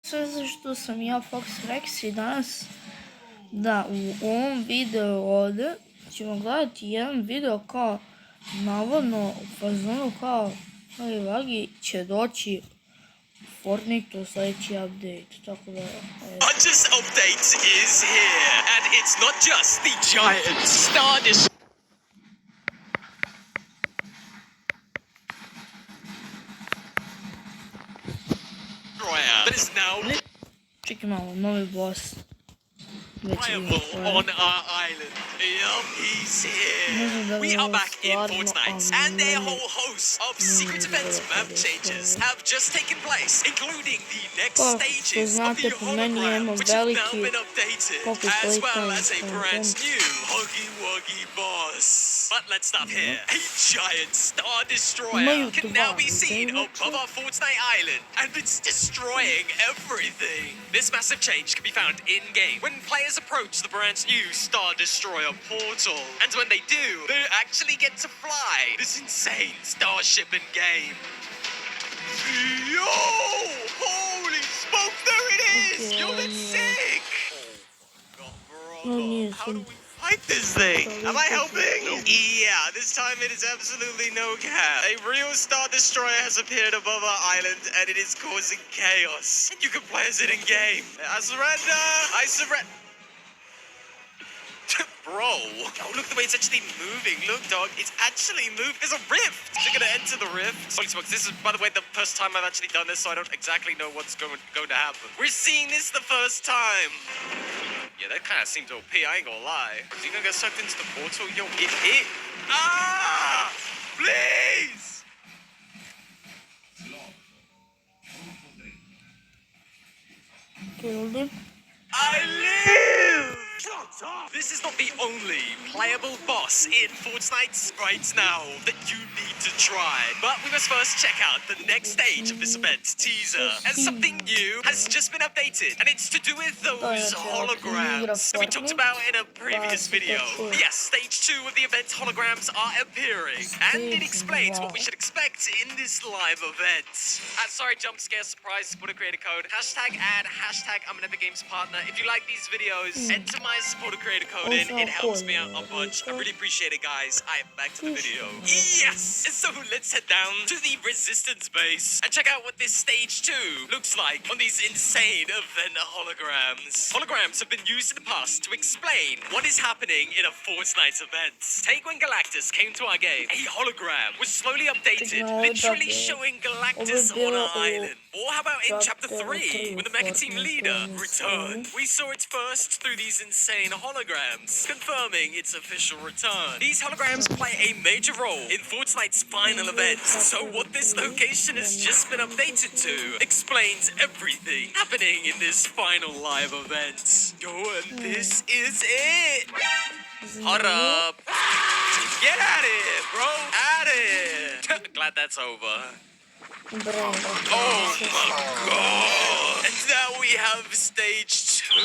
Sve što sam ja Fox Rex i danas da u ovom videu ovdje ćemo gledati jedan video kao navodno u fazonu kao vagi će doći Fortnite-u sljedeći update, tako da... Just update is here, and it's not just the giant star destroyer. But it's now Čekaj malo, novi boss. playable on our island. Yup, he's here. We are back in Fortnite, and their whole host of secret events map changes have just taken place, including the next stages of the hologram, which have now been updated, as well as a brand new huggy wuggy boss. But let's stop here. A giant star destroyer can now be seen above our Fortnite island, and it's destroying everything. This massive change can be found in-game when players approach the brand new Star Destroyer portal. And when they do, they actually get to fly this insane starship in-game. Yo! Holy smoke, there it is! Yo, that's sick! Oh, bro, how do we fight this thing? Am I helping? Yeah, this time it is absolutely no cap. A real Star Destroyer has appeared above our island, and it is causing chaos. And you can play as it in-game. I surrender! I surrender! Bro, oh, look the way it's actually moving. Look, dog, it's actually moving. There's a rift. Is it gonna enter the rift? Holy smokes, this is, by the way, the first time I've actually done this, so I don't exactly know what's going to happen. We're seeing this the first time. Yeah, that kind of seems OP, I ain't gonna lie. Is he gonna get sucked into the portal? Yo, it. Ah! Please! Killed him. I live! This is not the only playable boss in Fortnite right now that you need to try. But we must first check out the next stage of this event teaser. As something new has just been updated, and it's to do with those holograms that we talked about in a previous video. Yes, stage 2 of the event holograms are appearing, and it explains what we should expect in this live event. Sorry, jump scare, surprise, put a creator code, hashtag ad, hashtag I'm an Epic Games partner. If you like these videos, enter my supporter creator code in. It helps me out a bunch. I really appreciate it, guys. Alright, back to the video. Yes! So let's head down to the resistance base and check out what this stage 2 looks like on these insane event holograms. Holograms have been used in the past to explain what is happening in a Fortnite event. Take when Galactus came to our game, a hologram was slowly updated, literally showing Galactus on our island. Or how about in chapter 3, when the Mecha Team leader returned? We saw it first through these insane holograms, confirming its official return. These holograms play a major role in Fortnite's final event, so what this location has just been updated to explains everything happening in this final live event. Yo, and this is it! Hold up! Get at it, bro! At it! Glad that's over. Oh my god! And now we have stage 2,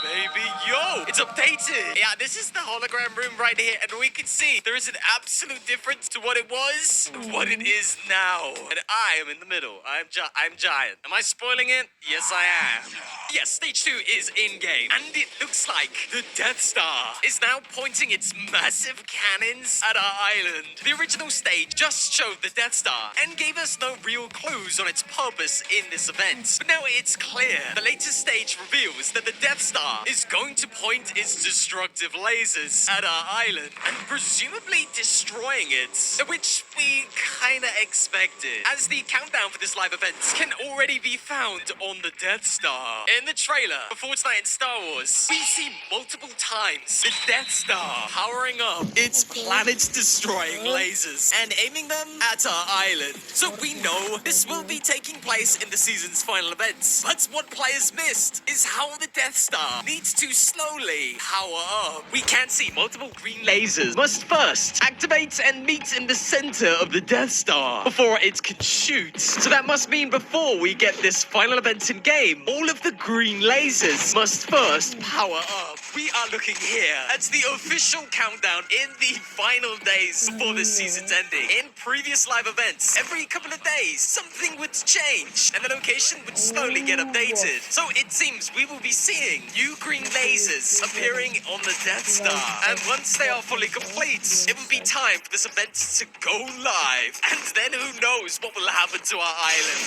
baby. Yo, it's updated. Yeah, this is the hologram room right here, and we can see there is an absolute difference to what it was and what it is now. And I am in the middle. I'm giant. Am I spoiling it? Yes, I am. Yes, stage 2 is in-game, and it looks like the Death Star is now pointing its massive cannons at our island. The original stage just showed the Death Star and gave us no real clues on its purpose in this event. But now it's clear. The latest stage reveals that the Death Star is going to point its destructive lasers at our island and presumably destroying it, which we kinda expected, as the countdown for this live event can already be found on the Death Star. In the trailer for Fortnite and Star Wars, we see multiple times the Death Star powering up its planet-destroying lasers and aiming them at our island. So we know this will be taking place in the season's final events. But what players missed is how the Death Star needs to slowly power up. We can see multiple green lasers must first activate and meet in the center of the Death Star before it can shoot. So that must mean before we get this final event in game, all of the green green lasers must first power up. We are looking here at the official countdown in the final days before this season's ending. In previous live events, every couple of days, something would change and the location would slowly get updated. So it seems we will be seeing new green lasers appearing on the Death Star. And once they are fully complete, it will be time for this event to go live. And then who knows what will happen to our island.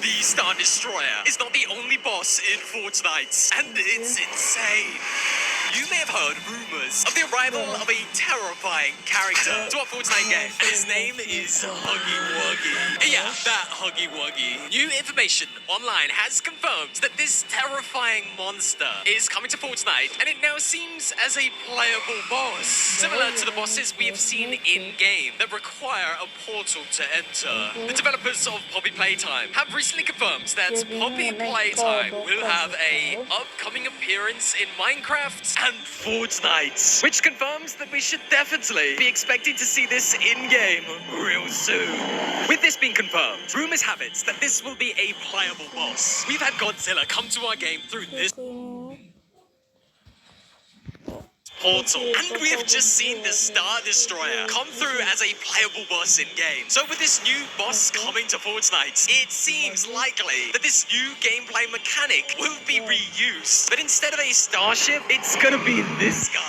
The Star Destroyer is not the only boss in Fortnite, and it's insane. You may have heard rumors of the arrival of a terrifying character to our Fortnite game. His name is Huggy Wuggy. Yeah, that Huggy Wuggy. New information online has confirmed that this terrifying monster is coming to Fortnite, and it now seems as a playable boss, similar to the bosses we have seen in-game that require a portal to enter. The developers of Poppy Playtime have recently confirmed that Poppy Playtime will have a upcoming appearance in Minecraft and Fortnite, which confirms that we should definitely be expecting to see this in-game real soon. With this being confirmed, rumors have it that this will be a playable boss. We've had Godzilla come to our game through this portal, and we have just seen the Star Destroyer come through as a playable boss in-game. So with this new boss coming to Fortnite, it seems likely that this new gameplay mechanic will be reused. But instead of a starship, it's gonna be this guy.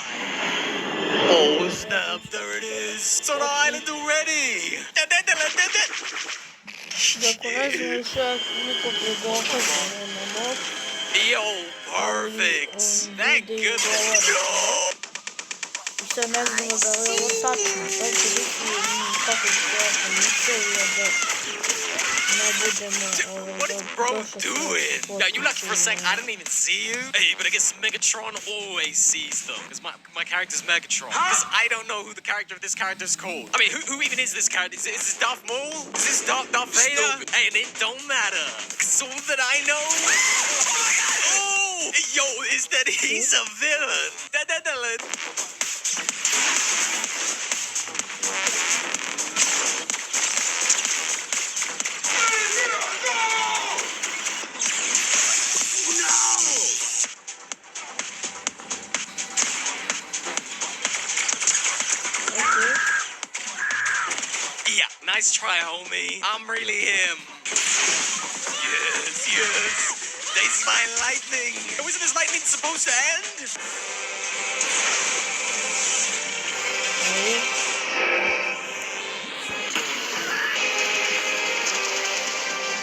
Oh snap, there it is. It's on our island already. Yo, perfect. Thank goodness. Yo! Все медленно говорило так, What is bro doing? Yo, you lucky for a sec, I didn't even see you. Hey, but I guess Megatron always sees them, because my character's Megatron. Because I don't know who the character of this character is called. I mean, who even is this character? Is this Darth Maul? Is this Darth Vader? Hey, and it don't matter. Because all that I know... Oh! Yo, is that he's a villain. Yeah, nice try, homie. I'm really him. Yes, yes. Taste my lightning. Wasn't this lightning supposed to end?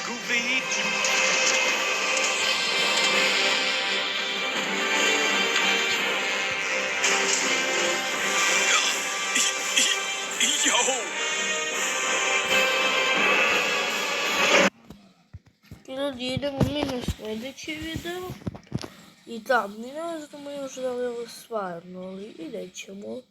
Goofy. Yo. Идем на следующее видео. И там, не знаю, что мы уже говорили с вами, но видите чему.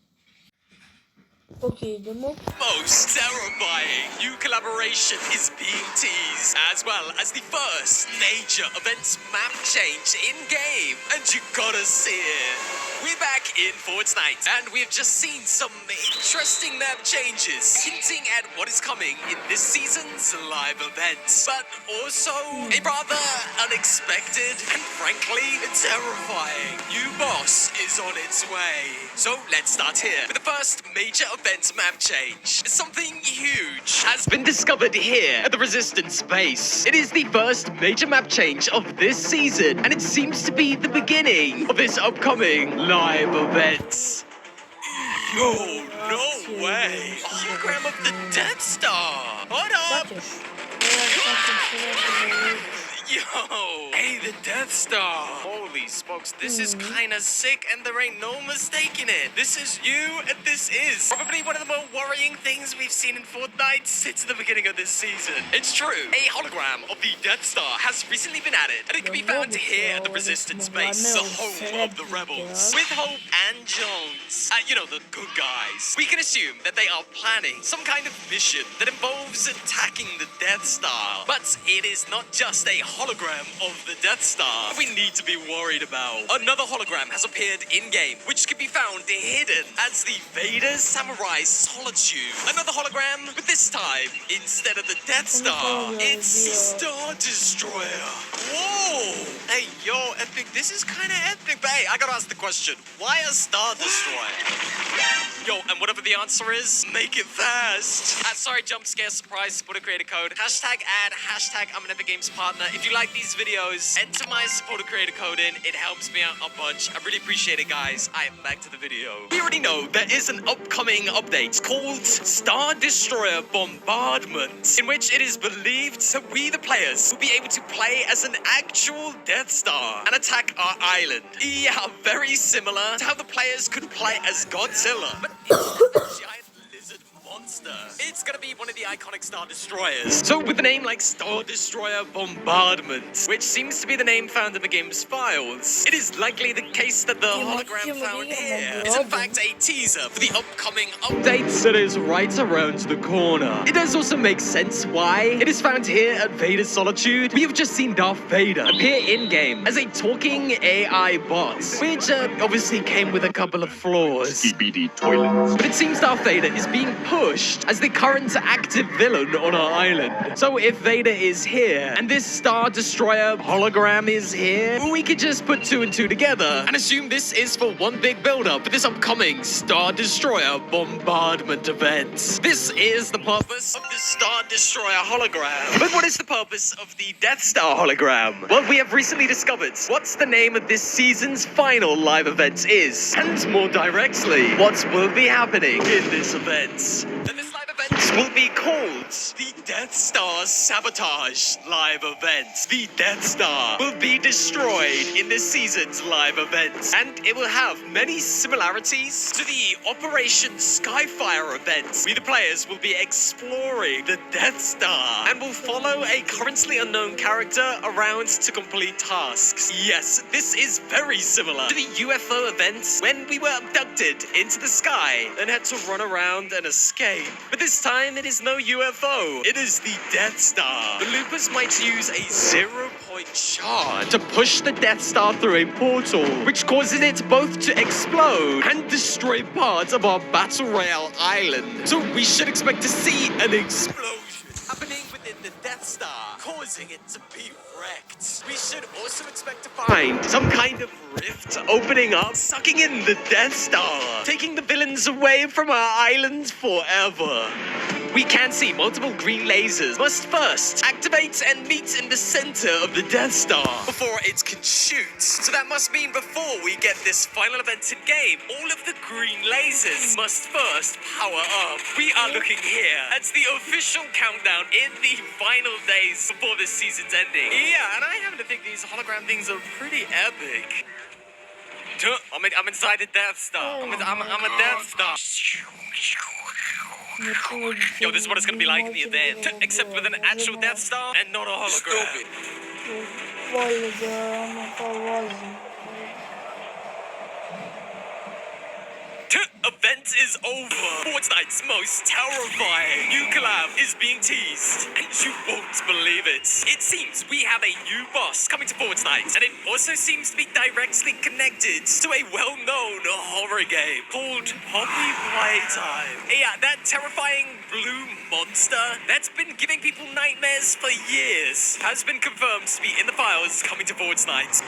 Окей, идем. Most terrifying new collaboration is being teased, as well as the first major events map change in-game, and you gotta see it. We're back in Fortnite, and we've just seen some interesting map changes, hinting at what is coming in this season's live events, but also a rather unexpected and frankly terrifying new boss is on its way. So let's start here with the first major event map change. Something huge has been discovered here at the Resistance base. It is the first major map change of this season, and it seems to be the beginning of this upcoming live event. Yo, no way! Hologram of the Death Star! Hold up! Yo! Hey, the Death Star! Holy smokes, this is kinda sick and there ain't no mistaking it. This is you and this is probably one of the more worrying things we've seen in Fortnite since the beginning of this season. It's true, a hologram of the Death Star has recently been added and it can be found here at the Resistance base, the home of the rebels. With Hope and Jones, you know, the good guys. We can assume that they are planning some kind of mission that involves attacking the Death Star. But it is not just a hologram of the Death Star we need to be worried about. Another hologram has appeared in-game, which can be found hidden as the Vader Samurai Solitude. Another hologram, but this time, instead of the Death Star, it's the Star Destroyer. Whoa! epic. This is kind of epic. But hey, I gotta ask the question. Why a Star Destroyer? Yo, and whatever the answer is, make it fast. Sorry, jump scare, surprise, supporter creator code. Hashtag ad, hashtag I'm an Epic Games partner. If you like these videos, enter my supporter creator code in. It helps me out a bunch. I really appreciate it, guys. Alright, back to the video. We already know there is an upcoming update called Star Destroyer Bombardment, in which it is believed that we, the players, will be able to play as an actual Death Star and attack our island. Yeah, very similar to how the players could play as Godzilla, but instead of a giant lizard monster, it's gonna be one of the iconic Star Destroyers. So with a name like Star Destroyer Bombardment, which seems to be the name found in the game's files, it is likely the case that the hologram found here is in fact a teaser for the upcoming update that is right around the corner. It does also make sense why it is found here at Vader's Solitude. We have just seen Darth Vader appear in-game as a talking AI bot, which obviously came with a couple of flaws. EBD toilets. But it seems Darth Vader is being pushed as the current active villain on our island. So if Vader is here and this Star Destroyer hologram is here, we could just put two and two together and assume this is for one big build-up for this upcoming Star Destroyer Bombardment event. This is the purpose of the Star Destroyer hologram. But what is the purpose of the Death Star hologram? Well, we have recently discovered what's the name of this season's final live event is, and more directly, what will be happening in this event. And this live event will be called the Death Star Sabotage Live Event. The Death Star will be destroyed in this season's live event, and it will have many similarities to the Operation Skyfire event. We, the players, will be exploring the Death Star and will follow a currently unknown character around to complete tasks. Yes, this is very similar to the UFO event when we were abducted into the sky and had to run around and escape. But this time it is no UFO, it is the Death Star. The loopers might use a 0-point shard to push the Death Star through a portal, which causes it both to explode and destroy parts of our Battle Royale island. So we should expect to see an explosion happening within the Death Star, causing it to be wrecked. We should also expect to find some kind of rift opening up, sucking in the Death Star, taking the villains away from our island forever. We can see multiple green lasers must first activate and meet in the center of the Death Star before it can shoot. So that must mean before we get this final event in game, all of the green lasers must first power up. We are looking here at the official countdown in the final days before this season's ending. Yeah, and I happen to think these hologram things are pretty epic. I'm inside the Death Star. I'm a Death Star. Yo, this is what it's gonna be like in the event, except with an actual Death Star and not a hologram. Event is over. Fortnite's most terrifying new collab is being teased, and you won't believe it. It seems we have a new boss coming to Fortnite, and it also seems to be directly connected to a well-known horror game called Poppy Playtime. Yeah, that terrifying blue monster that's been giving people nightmares for years has been confirmed to be in the files coming to Fortnite,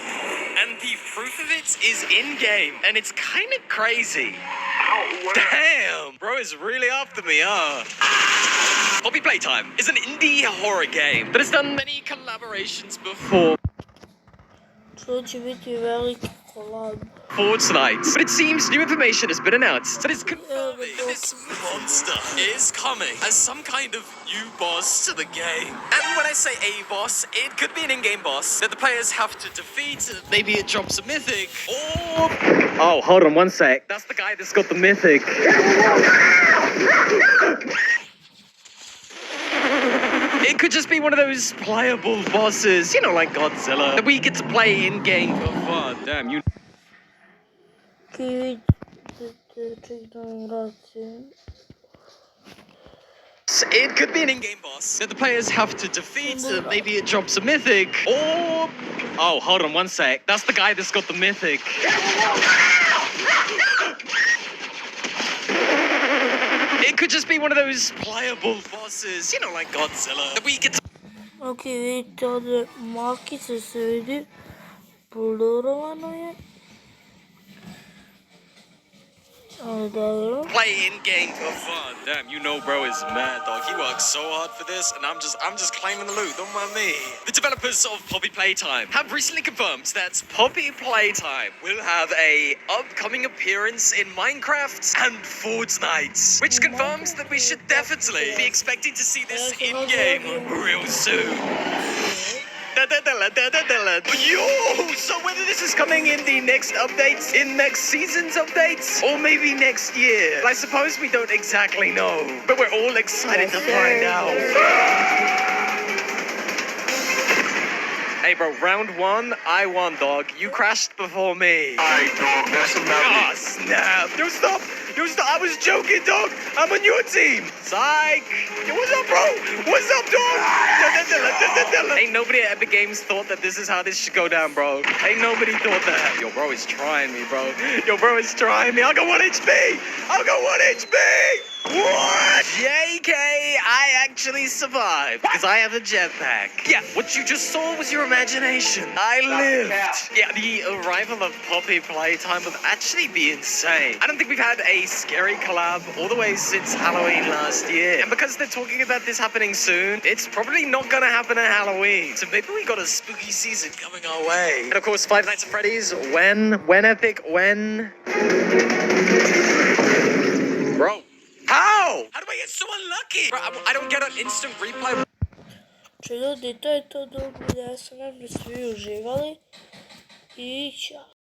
and the proof of it is in-game, and it's kind of crazy. Damn, bro is really after me, huh? Poppy Playtime is an indie horror game that has done many collaborations before. Fortnite. But it seems new information has been announced that is confirming this monster is coming as some kind of new boss to the game. And when I say a boss, it could be an in-game boss that the players have to defeat. Maybe it drops a mythic, or... Oh, hold on one sec. That's the guy that's got the mythic. It could just be one of those playable bosses, you know, like Godzilla, that we get to play in-game for fun. Damn, you... It could be an in-game boss that the players have to defeat. Maybe it drops a mythic, or... Oh, hold on one sec. That's the guy that's got the mythic. It could just be one of those playable bosses, you know, like Godzilla, that we get to... Okay, Victor, market söyledi. Eksplorovano je. Play in-game for fun. Damn, you know bro is mad, dog. He works so hard for this, and I'm just claiming the loot. Don't mind me. The developers of Poppy Playtime have recently confirmed that Poppy Playtime will have a upcoming appearance in Minecraft and Fortnite, which confirms that we should definitely be expecting to see this in-game real soon. Yo! So whether this is coming in the next updates, in next season's updates, or maybe next year, I suppose we don't exactly know. But we're all excited to find out. Hey bro, round one, I won, dog. You crashed before me. Alright, dog, that's about Ah, snap. Yo, stop. Yo, stop. I was joking, dog. I'm on your team. Psych. Yo, what's up, bro? What's up, dog? Ain't nobody at Epic Games thought that this is how this should go down, bro. Ain't nobody thought that. Yo, bro is trying me, bro. Yo, bro is trying me. I got 1 HP. I got 1 HP. What? JK, I actually survived because I have a jetpack. Yeah, what you just saw was your imagination. I lived. Yeah, the arrival of Poppy Playtime would actually be insane. I don't think we've had a scary collab all the way since Halloween last year. And because they're talking about this happening soon, it's probably not gonna happen at Halloween. So maybe we got a spooky season coming our way. And of course, Five Nights at Freddy's, when Epic, when? Bro. How? How do I get so unlucky? Bro, I don't get an instant replay. Ljudi, to je to, da sam vam da svi uživali i ćao.